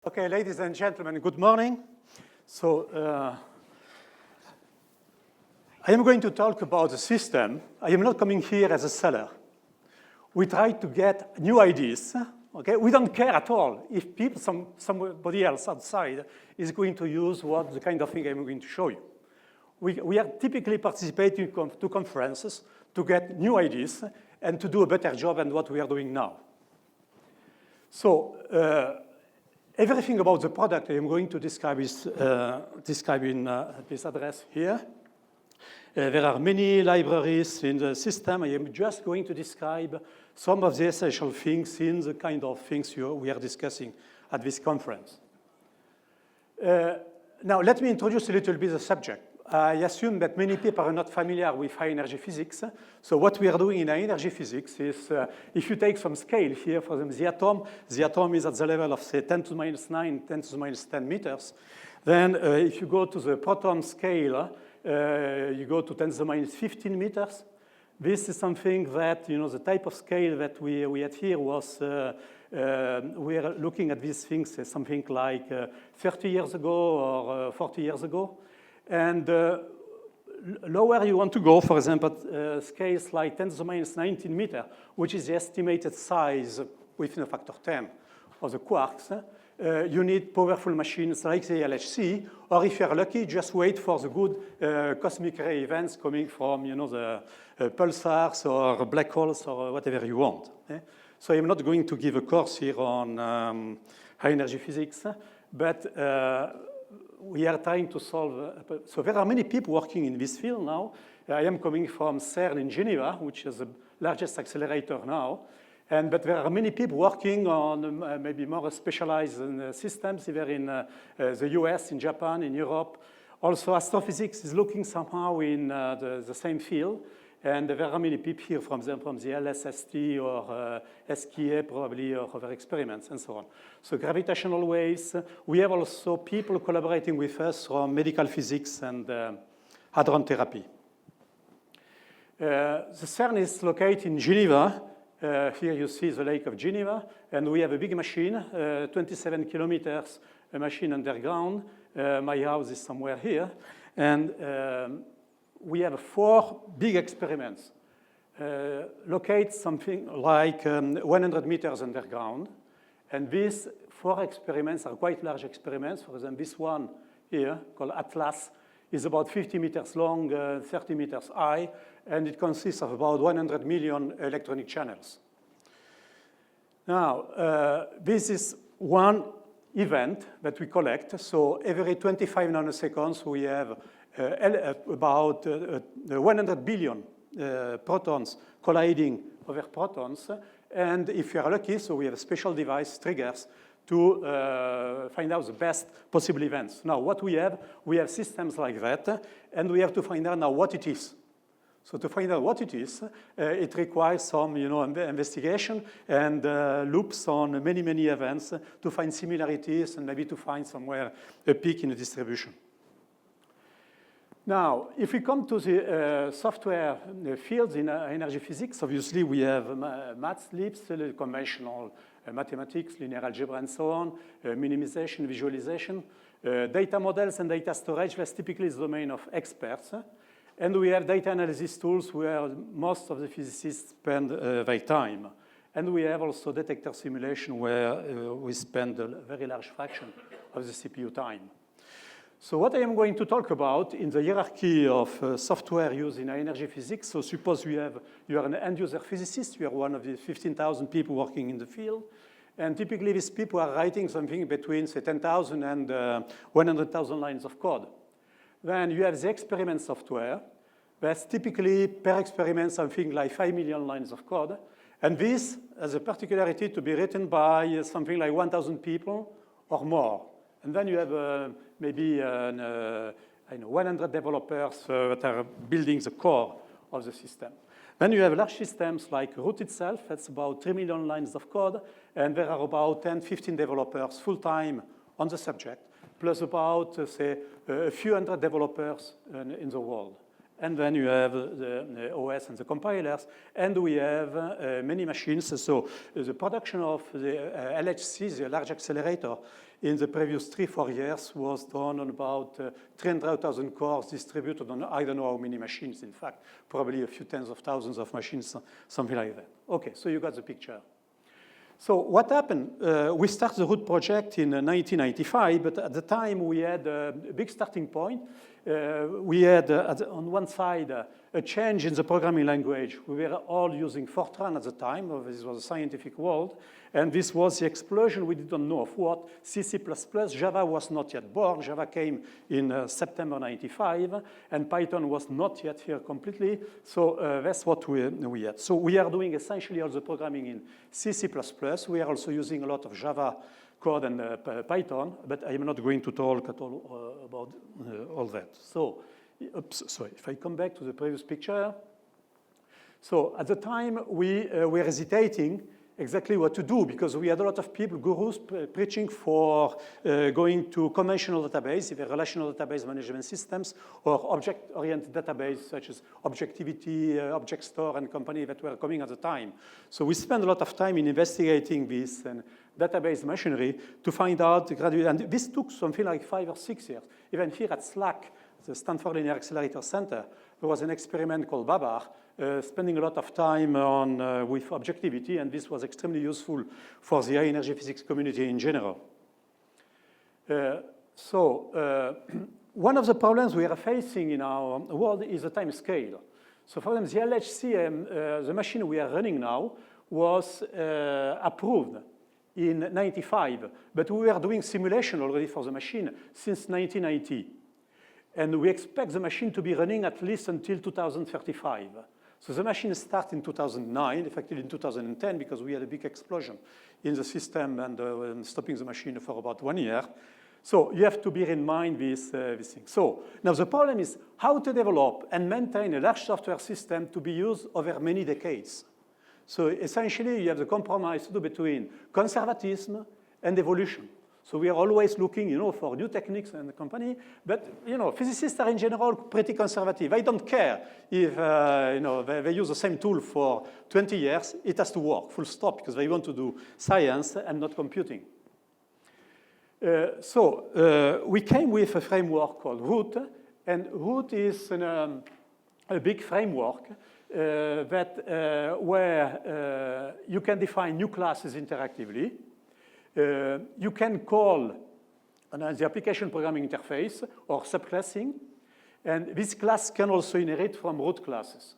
Okay, ladies and gentlemen, good morning. So I am going to talk about the system. I am not coming here as a seller. We try to get new ideas. Okay, we don't care at all if people, somebody else outside is going to use the kind of thing I'm going to show you. We are typically participating to conferences to get new ideas and to do a better job than what we are doing now. So everything about the product I am going to describe is described in this address here. There are many libraries in the system. I am just going to describe some of the essential things in the kind of things we are discussing at this conference. Now, let me introduce a little bit the subject. I assume that many people are not familiar with high energy physics. So what we are doing in high energy physics is, if you take some scale here, for example, the atom is at the level of, say, 10 to the minus 9, 10 to the minus 10 meters. Then if you go to the proton scale, you go to 10 to the minus 15 meters. This is something that, the type of scale that we had here was, we are looking at these things as something like 30 years ago or 40 years ago. And lower you want to go, for example, scales like 10 to the minus 19 meter, which is the estimated size within a factor 10 of the quarks. You need powerful machines like the LHC, or if you're lucky, just wait for the good cosmic ray events coming from, the pulsars or black holes or whatever you want. So I'm not going to give a course here on high energy physics, but we are trying to solve, so there are many people working in this field now. I am coming from CERN in Geneva, which is the largest accelerator now. But there are many people working on maybe more specialized systems, either in the US, in Japan, in Europe. Also, astrophysics is looking somehow in the same field. And there are many people here from the LSST or SKA probably, or other experiments and so on. So gravitational waves. We have also people collaborating with us from medical physics and hadron therapy. The CERN is located in Geneva. Here you see the Lake of Geneva. And we have a big machine, 27 kilometers, a machine underground. My house is somewhere here. And we have 4 big experiments. Locate something like 100 meters underground. And these 4 experiments are quite large experiments. For example, this one here, called Atlas, is about 50 meters long, 30 meters high, and it consists of about 100 million electronic channels. Now, this is one event that we collect. So every 25 nanoseconds, we have about 100 billion protons colliding over protons. And if you are lucky, so we have a special device, triggers, to find out the best possible events. Now, what we have systems like that, and we have to find out now what it is. So to find out what it is, it requires some, investigation and loops on many, many events to find similarities and maybe to find somewhere a peak in the distribution. Now, if we come to the software fields in energy physics, obviously we have math leaps, conventional mathematics, linear algebra, and so on, minimization, visualization, data models and data storage. That's typically the domain of experts. And we have data analysis tools where most of the physicists spend their time. And we have also detector simulation where we spend a very large fraction of the CPU time. So what I am going to talk about in the hierarchy of software used in energy physics, so suppose you are an end-user physicist, you are one of the 15,000 people working in the field, and typically these people are writing something between, say, 10,000 and 100,000 lines of code. Then you have the experiment software. That's typically per experiment something like 5 million lines of code. And this has a particularity to be written by something like 1,000 people or more. And then you have maybe 100 developers that are building the core of the system. Then you have large systems like Root itself. That's about 3 million lines of code. And there are about 10, 15 developers full-time on the subject, plus about, say, a few hundred developers in the world. and then you have the OS and the compilers, and we have many machines. So the production of the LHC, the Large Accelerator, in the previous 3-4 years was done on about 300,000 cores distributed on I don't know how many machines, in fact, probably a few tens of thousands of machines, something like that. Okay, so you got the picture. So what happened? We started the Root project in 1995, but at the time we had a big starting point. We had, on one side, a change in the programming language. We were all using Fortran at the time. This was a scientific world. And this was the explosion we didn't know of what. C, C++, Java was not yet born. Java came in September 95, and Python was not yet here completely. So that's what we had. So we are doing essentially all the programming in C, C++. We are also using a lot of Java code and Python, but I'm not going to talk at all about all that. So, sorry, if I come back to the previous picture. So at the time, we were hesitating exactly what to do, because we had a lot of people, gurus, preaching for going to conventional database, either relational database management systems or object-oriented database such as Objectivity, Object Store, and company that were coming at the time. So we spent a lot of time in investigating this and database machinery to find out, and this took something like 5 or 6 years. Even here at SLAC, the Stanford Linear Accelerator Center, there was an experiment called Babar, spending a lot of time on with objectivity, and this was extremely useful for the high energy physics community in general. One of the problems we are facing in our world is the time scale. So for them, the LHC, the machine we are running now, was approved in 95, but we were doing simulation already for the machine since 1990. And we expect the machine to be running at least until 2035. So the machine started in 2009, effectively in 2010, because we had a big explosion in the system and stopping the machine for about 1 year. So you have to bear in mind this thing. So now the problem is how to develop and maintain a large software system to be used over many decades. So essentially, you have the compromise to do between conservatism and evolution. So we are always looking, for new techniques in the company. But, physicists are in general pretty conservative. I don't care if, they use the same tool for 20 years. It has to work, full stop, because they want to do science and not computing. We came with a framework called Root. And Root is a big framework where you can define new classes interactively. You can call the application programming interface or subclassing, and this class can also inherit from root classes.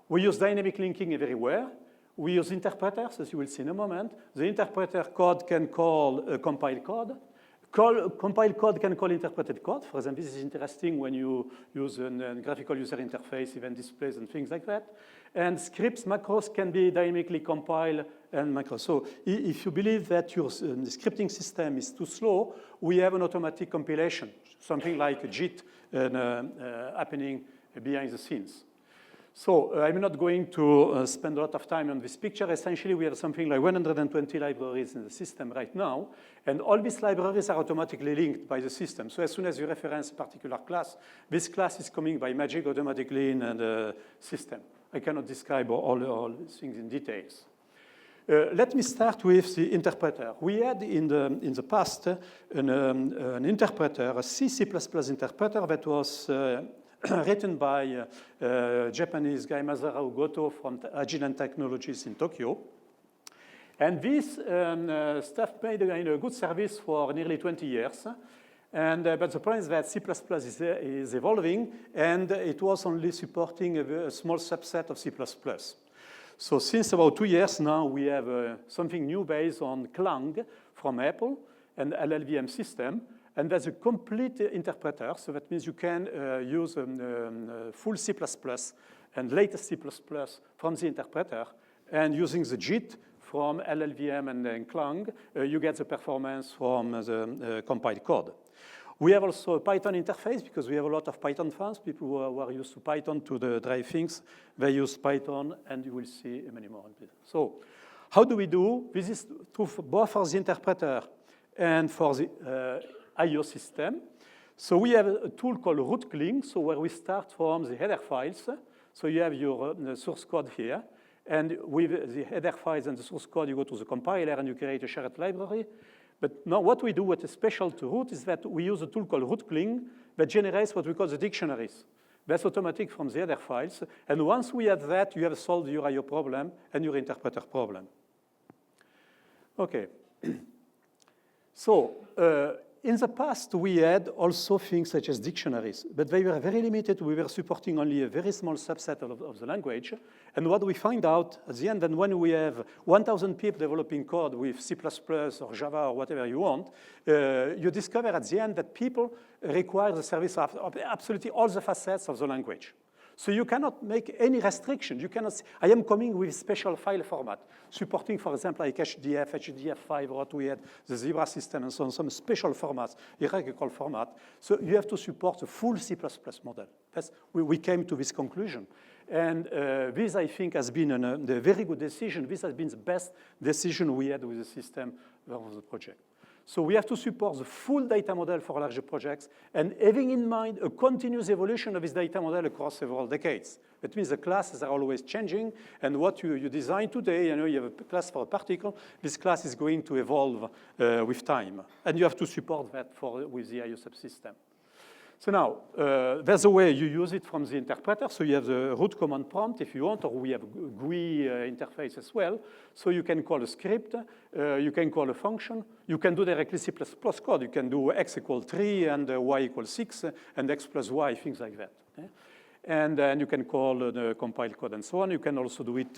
We use dynamic linking everywhere. We use interpreters, as you will see in a moment. The interpreter code can call compiled code. Compiled code can call interpreted code. For example, this is interesting when you use a graphical user interface, event displays, and things like that. And scripts, macros can be dynamically compiled and macros. So if you believe that your scripting system is too slow, we have an automatic compilation, something like a JIT happening behind the scenes. So I'm not going to spend a lot of time on this picture. Essentially, we have something like 120 libraries in the system right now, and all these libraries are automatically linked by the system. So as soon as you reference a particular class, this class is coming by magic automatically in the system. I cannot describe all these things in details. Let me start with the interpreter. We had in the past an interpreter, a C++ interpreter that was written by Japanese guy Masaru Goto from Agilent Technologies in Tokyo. And this stuff made a good service for nearly 20 years. And, but the problem is that C++ is evolving, and it was only supporting a small subset of C++. So since about 2 years now, we have something new based on Clang from Apple, an LLVM system. And that's a complete interpreter, so that means you can use full C++ and latest C++ from the interpreter, and using the JIT from LLVM and then Clang, you get the performance from the compiled code. We have also a Python interface, because we have a lot of Python fans, people who are used to Python to drive things. They use Python, and you will see many more. So how do we do? This is true both for the interpreter and for the I/O system. So we have a tool called rootcling, so where we start from the header files. So you have your source code here. And with the header files and the source code, you go to the compiler and you create a shared library. But now what we do, what is special to root, is that we use a tool called rootcling that generates what we call the dictionaries. That's automatic from the header files. And once we have that, you have solved your I/O problem and your interpreter problem. Okay. So in the past, we had also things such as dictionaries, but they were very limited. We were supporting only a very small subset of the language. And what we find out at the end, and when we have 1,000 people developing code with C++ or Java or whatever you want, you discover at the end that people require the service of absolutely all the facets of the language. So you cannot make any restriction. You cannot say, I am coming with special file format, supporting, for example, like HDF, HDF5, or what we had, the Zebra system, and so on, some special formats, hierarchical format. So you have to support the full C++ model. We came to this conclusion. And this, I think, has been a very good decision. This has been the best decision we had with the system of the project. So we have to support the full data model for larger projects and having in mind a continuous evolution of this data model across several decades. That means the classes are always changing, and what you design today, you have a class for a particle, this class is going to evolve with time. And you have to support that with the I/O subsystem. So now, there's a way you use it from the interpreter. So you have the root command prompt if you want, or we have GUI interface as well. So you can call a script, you can call a function, you can do directly C++ code. You can do x equals 3 and y equals 6 and x plus y, things like that. Okay? And then you can call the compiled code and so on. You can also do it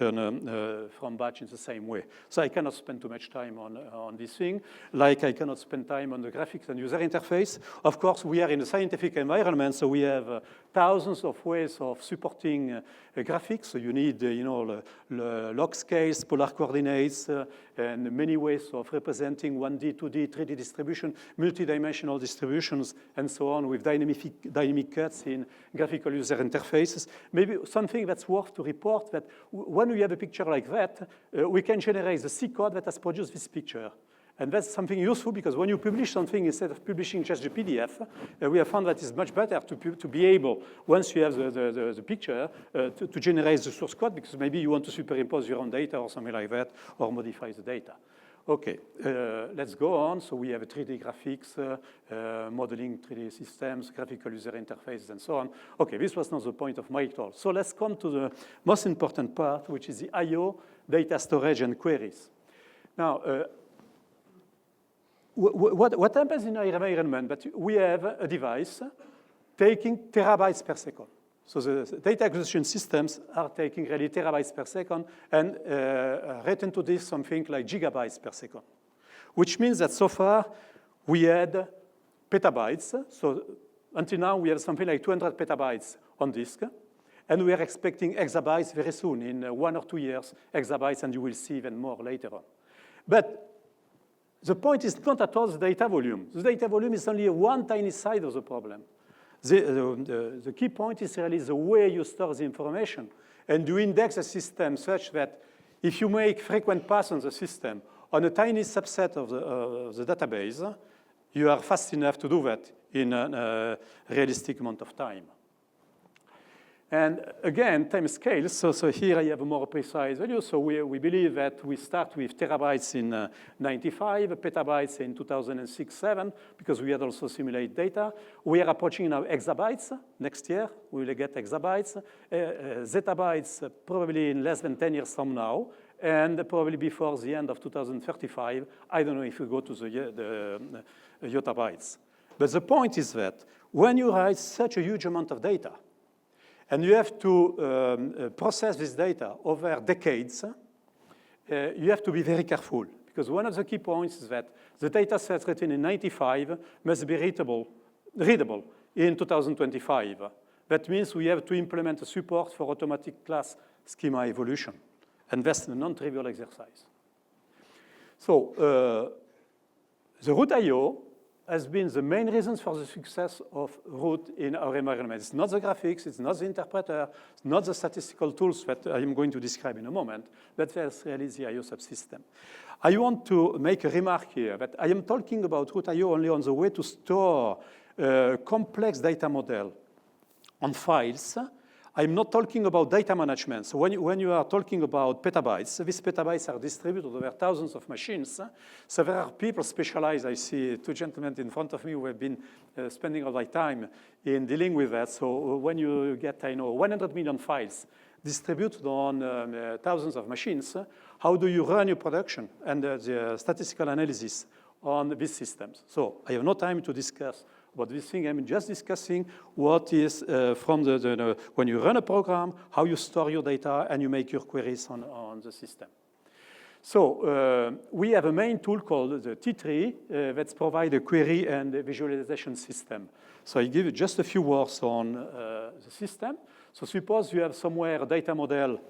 from batch in the same way. So I cannot spend too much time on this thing, like I cannot spend time on the graphics and user interface. Of course, we are in a scientific environment, so we have thousands of ways of supporting graphics. So you need, log scales, polar coordinates, and many ways of representing 1D, 2D, 3D distribution, multidimensional distributions, and so on, with dynamic cuts in graphical user interfaces. Maybe something that's worth to report that when we have a picture like that, we can generate the C code that has produced this picture. And that's something useful because when you publish something, instead of publishing just the PDF, we have found that it's much better to be able, once you have the picture, to generate the source code, because maybe you want to superimpose your own data or something like that, or modify the data. Okay, let's go on. So we have 3D graphics, modeling 3D systems, graphical user interfaces, and so on. Okay, this was not the point of my talk. So let's come to the most important part, which is the I/O, data storage, and queries. Now, what happens in our environment? But we have a device taking terabytes per second. So the data acquisition systems are taking really terabytes per second and written to this something like gigabytes per second, which means that so far we had petabytes. So until now we have something like 200 petabytes on disk, and we are expecting exabytes very soon, in 1 or 2 years, exabytes, and you will see even more later on. But the point is not at all the data volume. The data volume is only one tiny side of the problem. The key point is really the way you store the information. And you index the system such that if you make frequent pass on the system on a tiny subset of the database, you are fast enough to do that in a realistic amount of time. And again, time scales. So here I have a more precise value. So we believe that we start with terabytes in 95, petabytes in 2006-07, because we had also simulated data. We are approaching now exabytes. Next year, we will get exabytes. Zettabytes probably in less than 10 years from now, and probably before the end of 2035. I don't know if we go to the yottabytes. But the point is that when you write such a huge amount of data, and you have to process this data over decades, you have to be very careful. Because one of the key points is that the data set written in 95 must be readable in 2025. That means we have to implement a support for automatic class schema evolution. And that's a non-trivial exercise. So the root I/O has been the main reasons for the success of root in our environment. It's not the graphics, it's not the interpreter, it's not the statistical tools that I am going to describe in a moment, but that's really the I/O subsystem. I want to make a remark here that I am talking about root I/O only on the way to store complex data model on files. I'm not talking about data management. So when you are talking about petabytes, these petabytes are distributed over thousands of machines. So there are people specialized. I see two gentlemen in front of me who have been spending all their time in dealing with that. So when you get, 100 million files distributed on thousands of machines, how do you run your production and the statistical analysis on these systems? So I have no time to discuss about this thing. I'm just discussing what is from when you run a program, how you store your data, and you make your queries on the system. So we have a main tool called the T3 that provides a query and a visualization system. So I give you just a few words on the system. So suppose you have somewhere a data model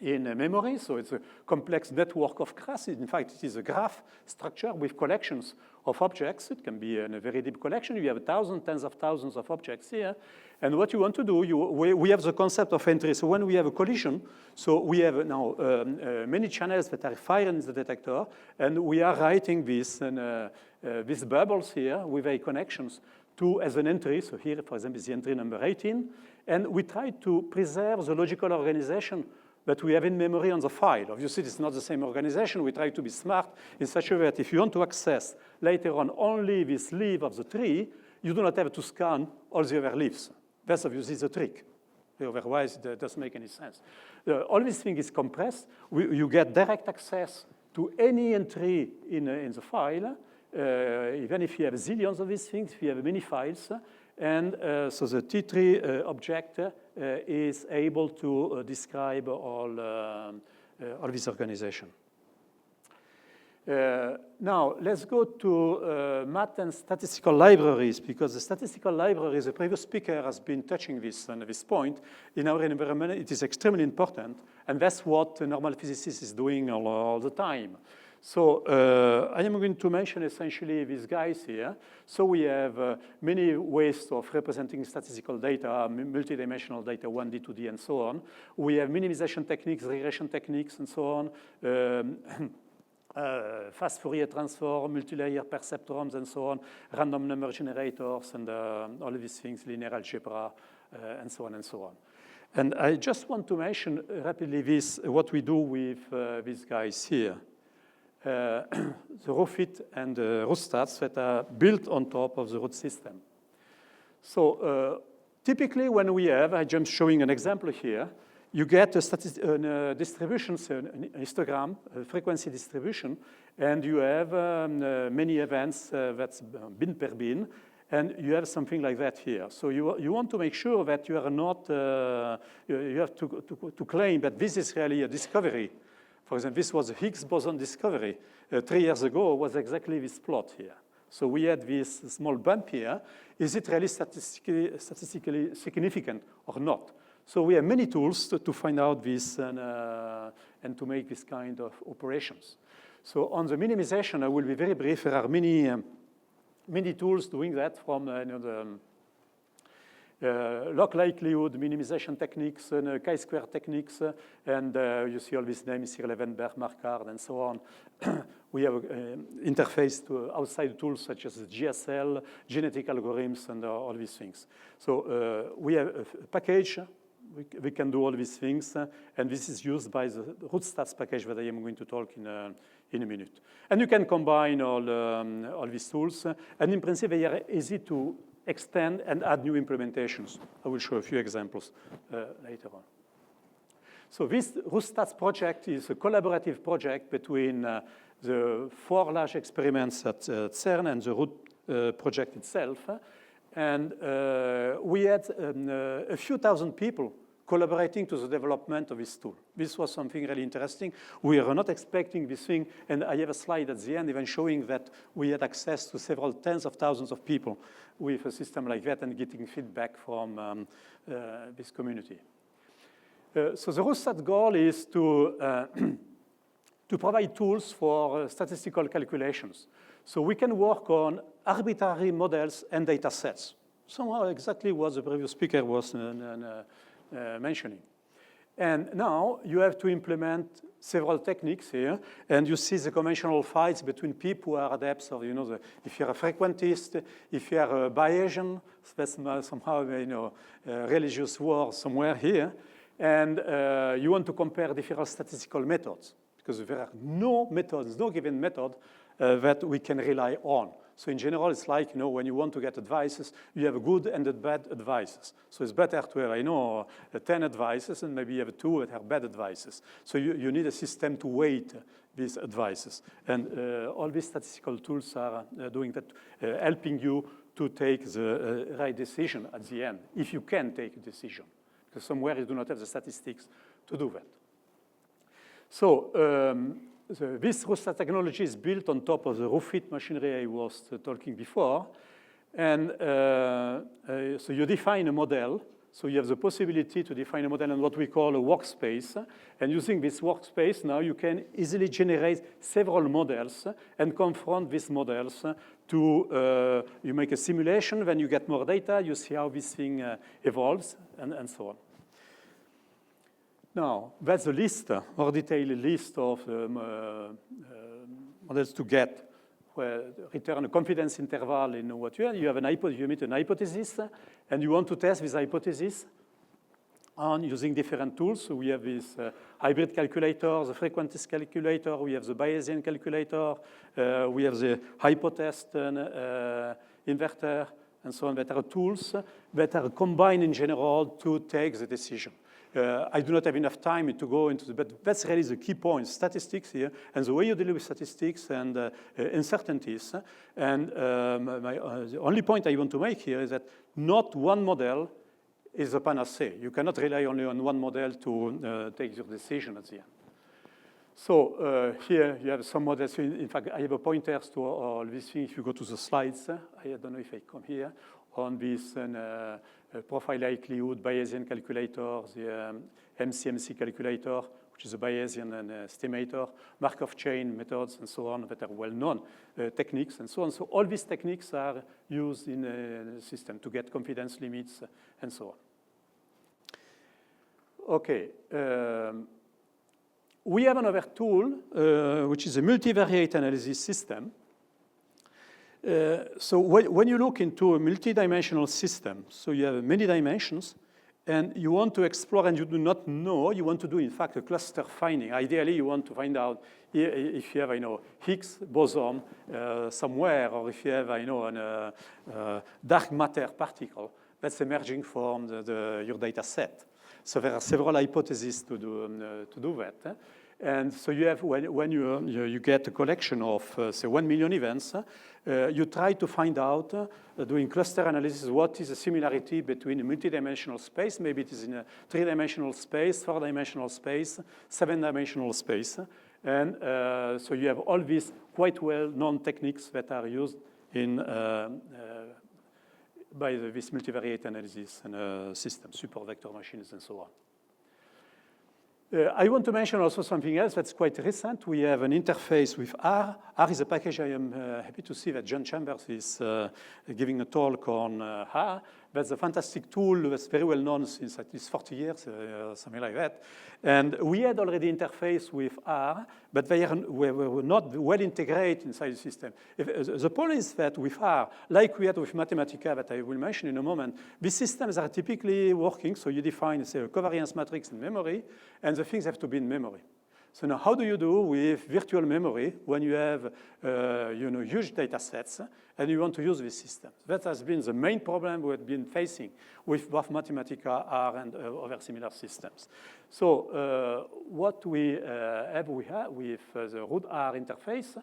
in memory, so it's a complex network of graphs. In fact, it is a graph structure with collections of objects. It can be in a very deep collection. You have tens of thousands of objects here. And what you want to do, we have the concept of entry. So when we have a collision, so we have now many channels that are firing in the detector, and we are writing these bubbles here with a connections to as an entry. So here, for example, is the entry number 18. And we try to preserve the logical organization that we have in memory on the file. Obviously, it's not the same organization. We try to be smart in such a way that if you want to access later on only this leaf of the tree, you do not have to scan all the other leaves. That's obviously the trick. Otherwise, it doesn't make any sense. All this thing is compressed. You get direct access to any entry in the file, even if you have zillions of these things, if you have many files. And so the T3 object is able to describe all this organization. Now, let's go to math and statistical libraries, because the statistical libraries, the previous speaker has been touching this on this point. In our environment, it is extremely important, and that's what a normal physicist is doing all the time. So I am going to mention essentially these guys here. So we have many ways of representing statistical data, multidimensional data, 1D, 2D, and so on. We have minimization techniques, regression techniques, and so on. Fast Fourier transform, multilayer perceptrons, and so on, random number generators, and all of these things, linear algebra, and so on and so on. And I just want to mention rapidly what we do with these guys here. The RooFit and RooStats that are built on top of the root system. So typically when we have, I'm just showing an example here, you get a distribution, so a histogram, a frequency distribution, and you have many events that's bin per bin, and you have something like that here. So you want to make sure that you are not, you have to claim that this is really a discovery. For example, this was a Higgs boson discovery 3 years ago, was exactly this plot here. So we had this small bump here. Is it really statistically significant or not? So we have many tools to find out this and to make this kind of operations. So on the minimization, I will be very brief. There are many tools doing that, from log likelihood, minimization techniques, and chi-square techniques, and you see all these names here, Levenberg, Marquardt, and so on. We have interface to outside tools such as GSL, genetic algorithms, and all these things. So we have a package. We can do all these things, and this is used by the RooStats package that I am going to talk in a minute. And you can combine all these tools, and in principle, they are easy to extend and add new implementations. I will show a few examples later on. So this RooStats project is a collaborative project between the 4 large experiments at CERN and the Root project itself. And we had a few thousand people collaborating to the development of this tool. This was something really interesting. We were not expecting this thing, and I have a slide at the end even showing that we had access to several tens of thousands of people with a system like that and getting feedback from this community. So the RooStats goal is to provide tools for statistical calculations. So we can work on arbitrary models and data sets. Somehow exactly what the previous speaker was mentioning. And now you have to implement several techniques here, and you see the conventional fights between people who are adepts of, if you're a frequentist, if you're a Bayesian, that's somehow, religious war somewhere here, and you want to compare different statistical methods, because there are no methods, no given method that we can rely on. So in general, it's like, when you want to get advices, you have good and bad advices. So it's better to have, 10 advices, and maybe you have 2 that are bad advices. So you need a system to weight these advices. And all these statistical tools are doing that, helping you to take the right decision at the end, if you can take a decision. Because somewhere you do not have the statistics to do that. So this RooStats technology is built on top of the RooFit machinery I was talking before. And so you define a model. So you have the possibility to define a model in what we call a workspace. And using this workspace, now you can easily generate several models and confront these models to, you make a simulation, then you get more data, you see how this thing evolves, and so on. Now, that's a list, more detailed list of models to get, where return a confidence interval in what you have. You have you meet an hypothesis, and you want to test this hypothesis on using different tools. So we have this hybrid calculator, the frequentist calculator, we have the Bayesian calculator, we have the hypotest inverter, and so on, that are tools that are combined in general to take the decision. I do not have enough time to go into but that's really the key point, statistics here, and the way you deal with statistics and uncertainties. And the only point I want to make here is that not one model is a panacea. You cannot rely only on one model to take your decision at the end. So here you have some models. In fact, I have a pointers to all these things. If you go to the slides, I don't know if I come here, on this profile likelihood Bayesian calculator, the MCMC calculator, which is a Bayesian estimator, Markov chain methods, and so on, that are well-known techniques, and so on. So all these techniques are used in the system to get confidence limits, and so on. OK. We have another tool, which is a multivariate analysis system. So when you look into a multidimensional system, so you have many dimensions, and you want to explore, and you do not know, you want to do, in fact, a cluster finding. Ideally, you want to find out if you have, Higgs boson somewhere, or if you have, a dark matter particle that's emerging from your data set. So there are several hypotheses to do that. And so you have, when you get a collection of, say, 1 million events, you try to find out, doing cluster analysis, what is the similarity between a multidimensional space, maybe it is in a 3-dimensional space, 4-dimensional space, 7-dimensional space. And so you have all these quite well-known techniques that are used in by this multivariate analysis and system, support vector machines, and so on. I want to mention also something else that's quite recent. We have an interface with R. R is a package I am happy to see that John Chambers is giving a talk on R. That's a fantastic tool that's very well known since at least 40 years, something like that. And we had already interface with R, but they were not well integrated inside the system. The point is that with R, like we had with Mathematica that I will mention in a moment, these systems are typically working. So you define, say, a covariance matrix in memory, and the things have to be in memory. So now, how do you do with virtual memory when you have huge data sets and you want to use these systems? That has been the main problem we've been facing with both Mathematica, R, and other similar systems. So what we have with the root R interface,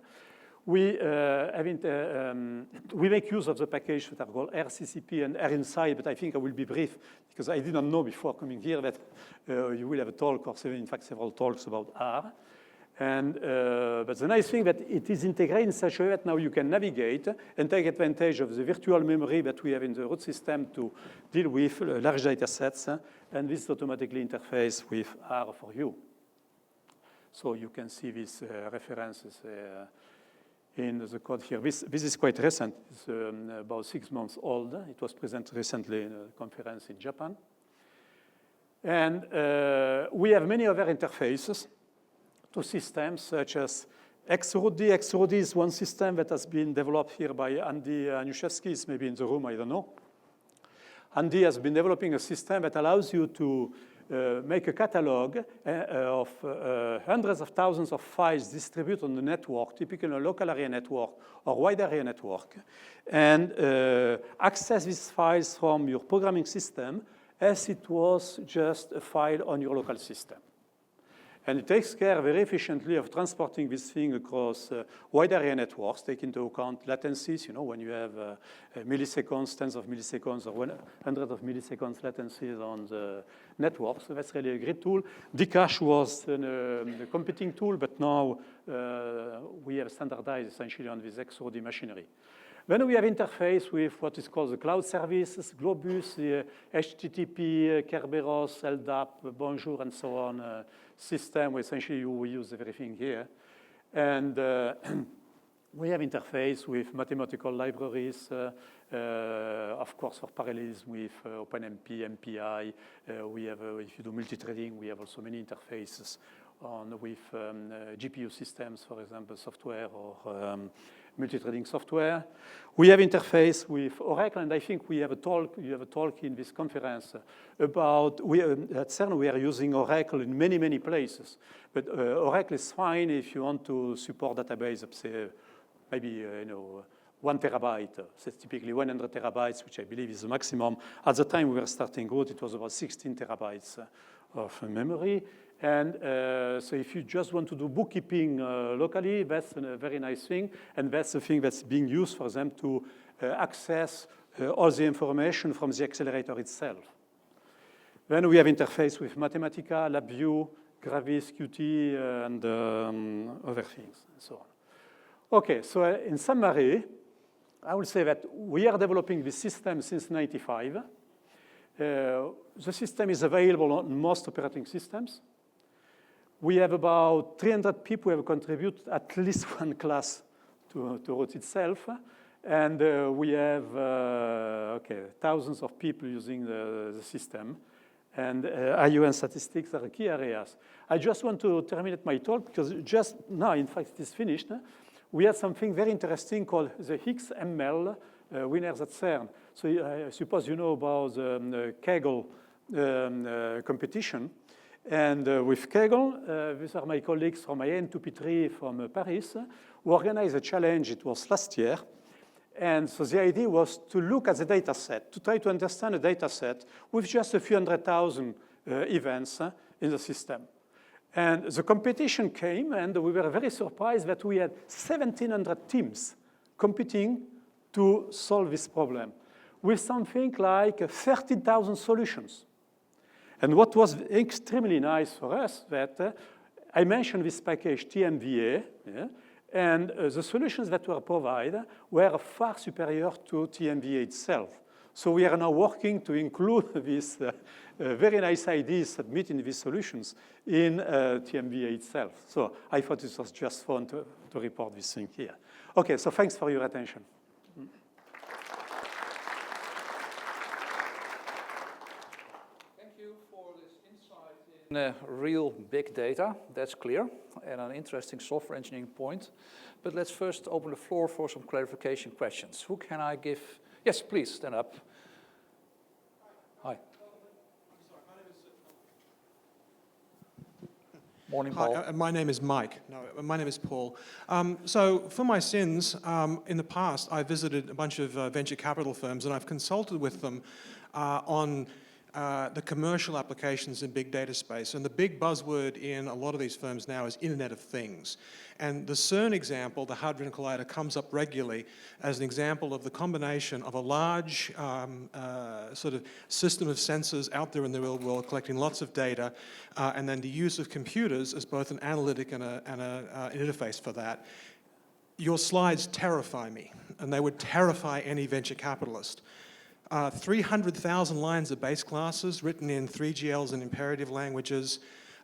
we make use of the package that are called RCCP and RInside, but I think I will be brief because I didn't know before coming here that you will have a talk, or in fact several talks about R. And but the nice thing that it is integrated in such a way that now you can navigate and take advantage of the virtual memory that we have in the root system to deal with large data sets, and this automatically interface with R for you. So you can see these references in the code here. This is quite recent. It's about 6 months old. It was presented recently in a conference in Japan. And we have many other interfaces to systems such as XROD. XROD is one system that has been developed here by Andy Anuszewski. He's maybe in the room, I don't know. Andy has been developing a system that allows you to make a catalog of hundreds of thousands of files distributed on the network, typically a local area network or wide area network, and access these files from your programming system as it was just a file on your local system. And it takes care very efficiently of transporting this thing across wide area networks, take into account latencies, you know, when you have milliseconds, tens of milliseconds, or hundreds of milliseconds latencies on the network. So that's really a great tool. Dcache was a competing tool, but now we have standardized essentially on this XOD machinery. Then we have interface with what is called the cloud services, Globus, the HTTP, Kerberos, LDAP, Bonjour, and so on system, where essentially we use everything here. And we have interface with mathematical libraries, of course, for parallelism with OpenMP, MPI. We have, if you do multi-threading, we have also many interfaces with GPU systems, for example, software or multi-threading software. We have interface with Oracle, and I think we have a talk, you have a talk in this conference about, at CERN we are using Oracle in many, many places. But Oracle is fine if you want to support database of, say, maybe, 1 terabyte. So it's typically 100 terabytes, which I believe is the maximum. At the time we were starting Root, it was about 16 terabytes of memory. And so if you just want to do bookkeeping locally, that's a very nice thing. And that's the thing that's being used for them to access all the information from the accelerator itself. Then we have interface with Mathematica, LabVIEW, Gravis, Qt, and other things, and so on. Okay, so in summary, I will say that we are developing this system since '95. The system is available on most operating systems. We have about 300 people who have contributed at least one class to Root itself. And we have thousands of people using the system. And IO and statistics are key areas. I just want to terminate my talk because just now, in fact, it is finished. We had something very interesting called the XML winners at CERN. So I suppose you know about the Kaggle competition. And with Kaggle, these are my colleagues from IN2P3 from Paris, who organized a challenge, it was last year. And so the idea was to look at the data set, to try to understand a data set with just a few 100,000 events in the system. And the competition came, and we were very surprised that we had 1,700 teams competing to solve this problem with something like 30,000 solutions. And what was extremely nice for us that I mentioned this package TMVA, and the solutions that were provided were far superior to TMVA itself. So we are now working to include these very nice ideas submitted in these solutions in TMVA itself. So I thought it was just fun to report this thing here. Okay, so thanks for your attention. Real big data, that's clear, and an interesting software engineering point. But let's first open the floor for some clarification questions. Who can I give? Yes, please, stand up. Hi. Morning, Paul. Hi, my name is Mike. No, my name is Paul. So for my sins, in the past, I visited a bunch of venture capital firms, and I've consulted with them on the commercial applications in big data space. And the big buzzword in a lot of these firms now is Internet of Things. And the CERN example, the Hadron Collider, comes up regularly as an example of the combination of a large sort of system of sensors out there in the real world collecting lots of data, and then the use of computers as both an analytic and an interface for that. Your slides terrify me, and they would terrify any venture capitalist. 300,000 lines of base classes written in 3GLs and imperative languages,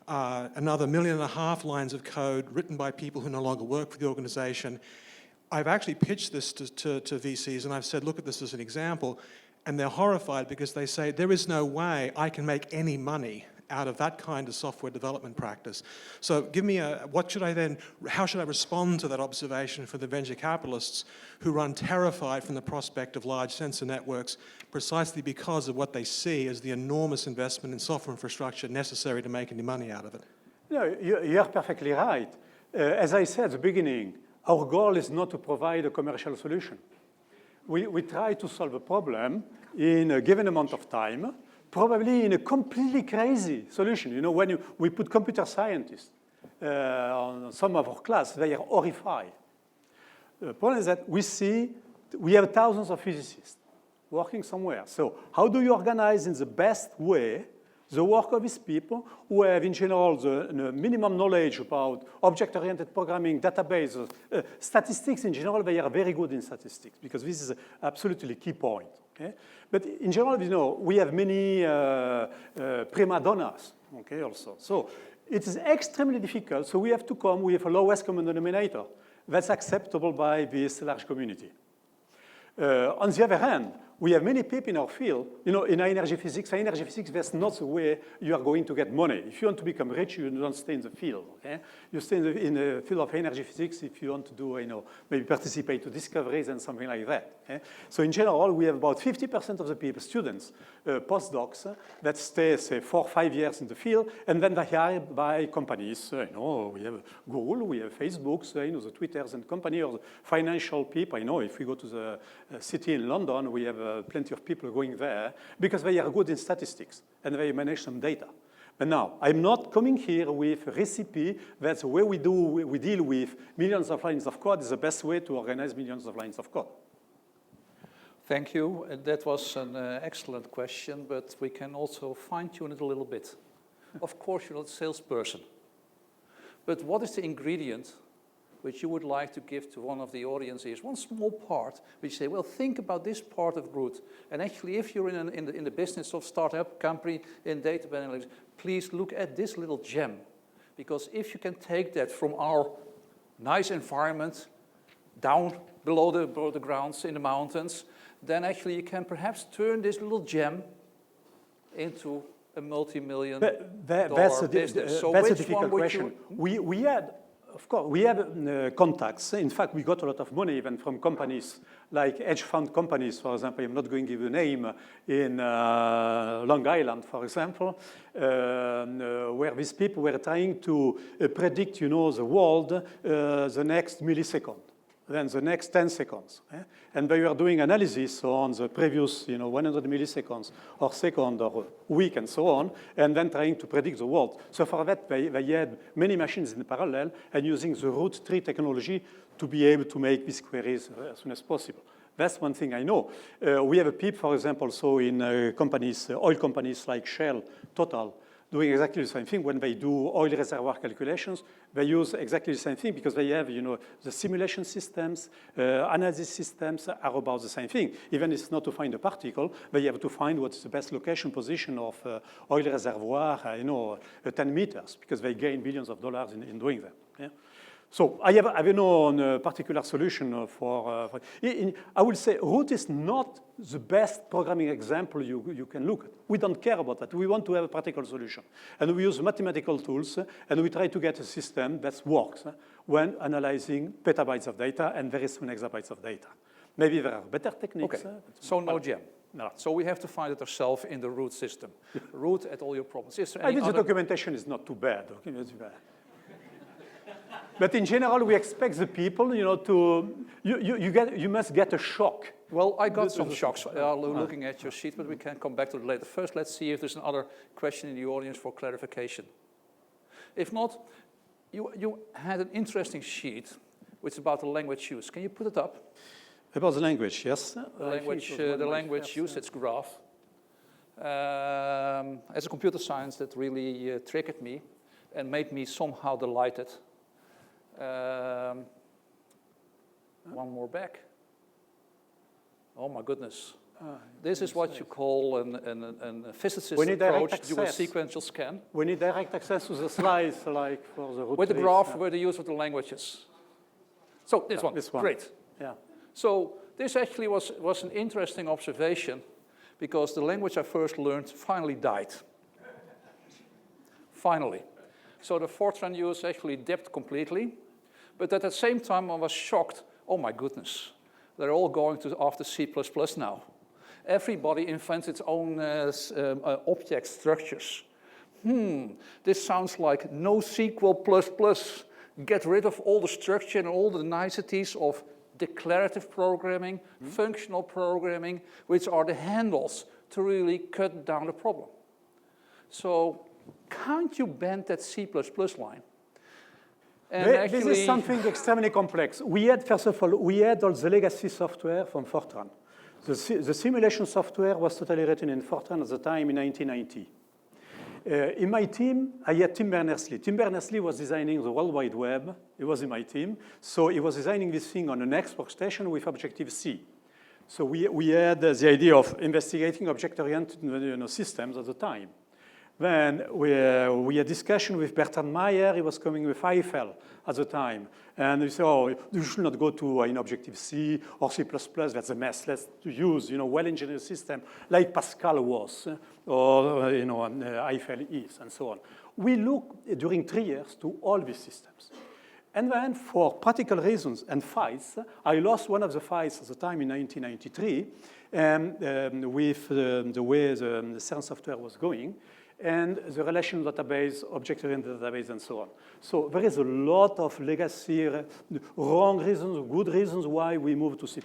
another 1.5 million lines of code written by people who no longer work for the organization. I've actually pitched this to VCs, and I've said, look at this as an example, and they're horrified because they say, there is no way I can make any money out of that kind of software development practice. So give me how should I respond to that observation for the venture capitalists who run terrified from the prospect of large sensor networks precisely because of what they see as the enormous investment in software infrastructure necessary to make any money out of it? No, you're perfectly right. As I said at the beginning, our goal is not to provide a commercial solution. We try to solve a problem in a given amount of time, probably in a completely crazy solution. You know, when we put computer scientists on some of our class, they are horrified. The point is that we have thousands of physicists working somewhere. So how do you organize in the best way the work of these people who have, in general, the minimum knowledge about object-oriented programming, databases, statistics in general? They are very good in statistics because this is absolutely key point. Okay? But in general, you know, we have many prima donnas, okay, also. So it is extremely difficult. So we have to come with a lowest common denominator that's acceptable by this large community. On the other hand, we have many people in our field, you know, in energy physics, that's not the way you are going to get money. If you want to become rich, you don't stay in the field, okay? You stay in the field of energy physics if you want to do, you know, maybe participate to discoveries and something like that, okay? So in general, we have about 50% of the people, students, postdocs, that stay, say, 4 or 5 years in the field, and then they are hired by companies. You know, we have Google, we have Facebook, you know, the Twitters and company, or the financial people. You know, if we go to the city in London, we have plenty of people going there because they are good in statistics and they manage some data. But now, I'm not coming here with a recipe that's the way we deal with millions of lines of code is the best way to organize millions of lines of code. Thank you. That was an excellent question, but we can also fine-tune it a little bit. Of course, you're not a salesperson. But what is the ingredient which you would like to give to one of the audiences, one small part, which you say, well, think about this part of Root. And actually, if you're in the business of startup company in data analytics, please look at this little gem. Because if you can take that from our nice environment down below the grounds in the mountains, then actually you can perhaps turn this little gem into a multi-million dollar business. So that's a difficult question. Of course, we had contacts. In fact, we got a lot of money even from companies like hedge fund companies, for example. I'm not going to give you a name, in Long Island, for example, where these people were trying to predict, you know, the world the next millisecond, then the next 10 seconds. And they were doing analysis on the previous, you know, 100 milliseconds or second or week and so on, and then trying to predict the world. So for that, they had many machines in parallel and using the root tree technology to be able to make these queries as soon as possible. That's one thing I know. We have a peep, for example, so in companies, oil companies like Shell, Total, doing exactly the same thing. When they do oil reservoir calculations, they use exactly the same thing because they have, you know, the simulation systems, analysis systems are about the same thing. Even if it's not to find a particle, they have to find what's the best location position of oil reservoir, you know, 10 meters, because they gain billions of dollars in doing that. Yeah? So I have no particular solution for I would say Root is not the best programming example you can look at. We don't care about that. We want to have a practical solution. And we use mathematical tools, and we try to get a system that works when analyzing petabytes of data and very soon exabytes of data. Maybe there are better techniques. Okay, so no gem. No. So we have to find it ourselves in the Root system. Root at all your problems. Is there any the documentation is not too bad. Okay? But in general, we expect the people, you know, you must get a shock. Well, I got some shocks looking at your sheet, but we can come back to it later. First, let's see if there's another question in the audience for clarification. If not, you had an interesting sheet, which is about the language use. Can you put it up? About the language, yes. The language usage graph. As a computer science, that really triggered me and made me somehow delighted. One more back. Oh my goodness. This is what you call a physicist approach to a sequential scan. We need direct access to the slides, like for the root with the graph where the use of the languages. So this one. Great. Yeah. So this actually was an interesting observation because the language I first learned finally died. finally. So the Fortran use actually dipped completely, but at the same time I was shocked, oh my goodness, they're all going to after C++ now. Everybody invents its own object structures. This sounds like NoSQL++. Get rid of all the structure and all the niceties of declarative programming, functional programming, which are the handles to really cut down the problem. So can't you bend that C++ line? And actually, this is something extremely complex. We had, first of all, all the legacy software from Fortran. The simulation software was totally written in Fortran at the time in 1990. In my team, I had Tim Berners-Lee. Tim Berners-Lee was designing the World Wide Web. He was in my team. So he was designing this thing on an X workstation with Objective-C. So we had the idea of investigating object-oriented systems at the time. Then we had discussion with Bertrand Meyer. He was coming with IFL at the time. And we said, oh, you should not go to an Objective-C or C++. That's a mess. Let's use well-engineered system like Pascal was, or IFL is, and so on. We looked during 3 years to all these systems. And then for practical reasons and files, I lost one of the files at the time in 1993 with the way the CERN software was going, and the relational database, object-oriented database, and so on. So there is a lot of legacy, wrong reasons, good reasons why we moved to C++.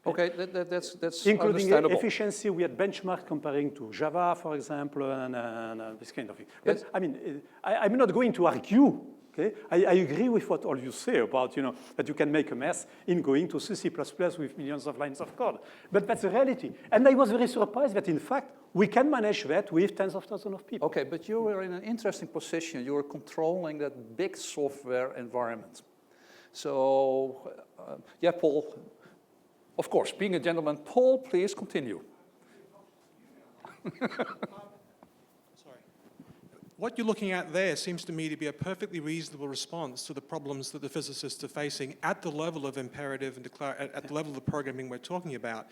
Okay, that's including understandable. Efficiency. We had benchmark comparing to Java, for example, and this kind of thing. But Yes. I mean, I'm not going to argue. Okay, I agree with what all you say about that you can make a mess in going to C++ with millions of lines of code. But that's the reality. And I was very surprised that in fact we can manage that with tens of thousands of people. Okay, but you were in an interesting position. You were controlling that big software environment. So, yeah, Paul, of course, being a gentleman. Paul, please continue. What you're looking at there seems to me to be a perfectly reasonable response to the problems that the physicists are facing at the level of imperative and at the level of the programming we're talking about.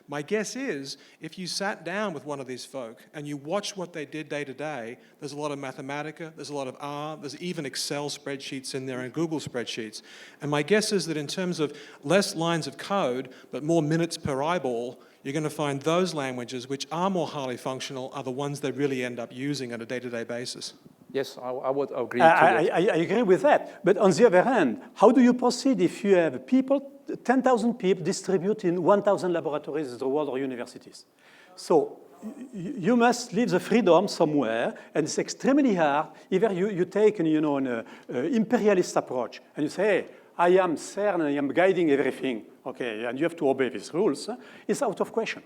My guess is, if you sat down with one of these folk and you watched what they did day to day, there's a lot of Mathematica, there's a lot of R, there's even Excel spreadsheets in there and Google spreadsheets. And my guess is that in terms of less lines of code, but more minutes per eyeball, you're going to find those languages which are more highly functional are the ones they really end up using on a day-to-day basis. Yes, I would agree to that. I agree with that. But on the other hand, how do you proceed if you have people, 10,000 people distributed in 1,000 laboratories in the world or universities? So you must leave the freedom somewhere, and it's extremely hard. Either you take an imperialist approach, and you say, hey, I am CERN, and I am guiding everything, okay, and you have to obey these rules. It's out of question.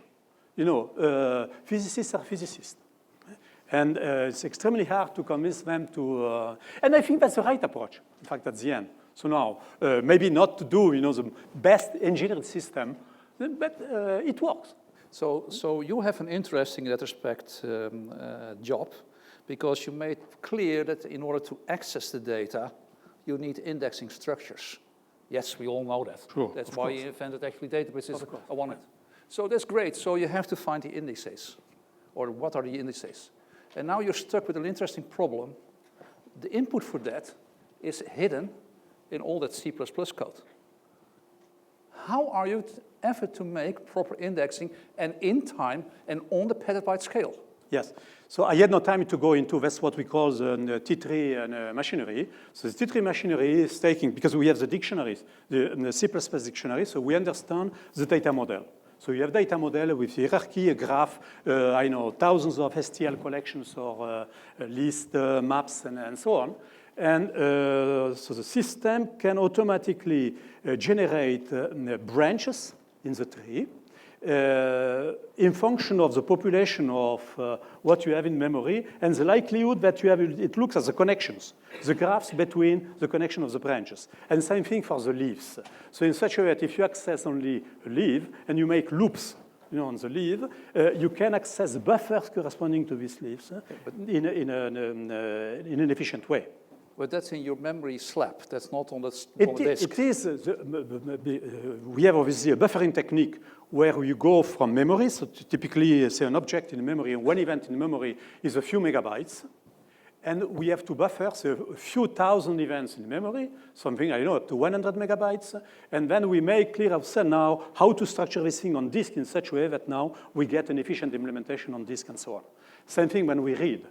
Physicists are physicists. And it's extremely hard to convince them to, and I think that's the right approach, in fact, at the end. So now, maybe not to do, the best engineered system, but it works. So you have an interesting, in that respect, job, because you made clear that in order to access the data, you need indexing structures. Yes, we all know that. Sure, that's why you invented actually databases. I want it. So that's great. So you have to find the indices, or what are the indices? And now you're stuck with an interesting problem. The input for that is hidden in all that C++ code. How are you ever to make proper indexing and in time and on the petabyte scale? Yes. So I had no time to go into that's what we call the T3 machinery. So the T3 machinery is taking, because we have the dictionaries, the C++ dictionary, so we understand the data model. So you have data model with hierarchy, a graph, thousands of STL collections or list maps and so on. And so the system can automatically generate branches in the tree in function of the population of what you have in memory and the likelihood that you have, it looks at the connections, the graphs between the connection of the branches. And same thing for the leaves. So in such a way that if you access only a leaf and you make loops on the leaf, you can access buffers corresponding to these leaves in an efficient way. But that's in your memory slab. That's not on the disk. It is. We have obviously a buffering technique where you go from memory. So typically, say an object in memory, and one event in memory is a few megabytes. and we have to buffer a few thousand events in memory, something, I don't know, up to 100 megabytes, and then we make clear ourselves now how to structure this thing on disk in such a way that now we get an efficient implementation on disk and so on. Same thing when we read.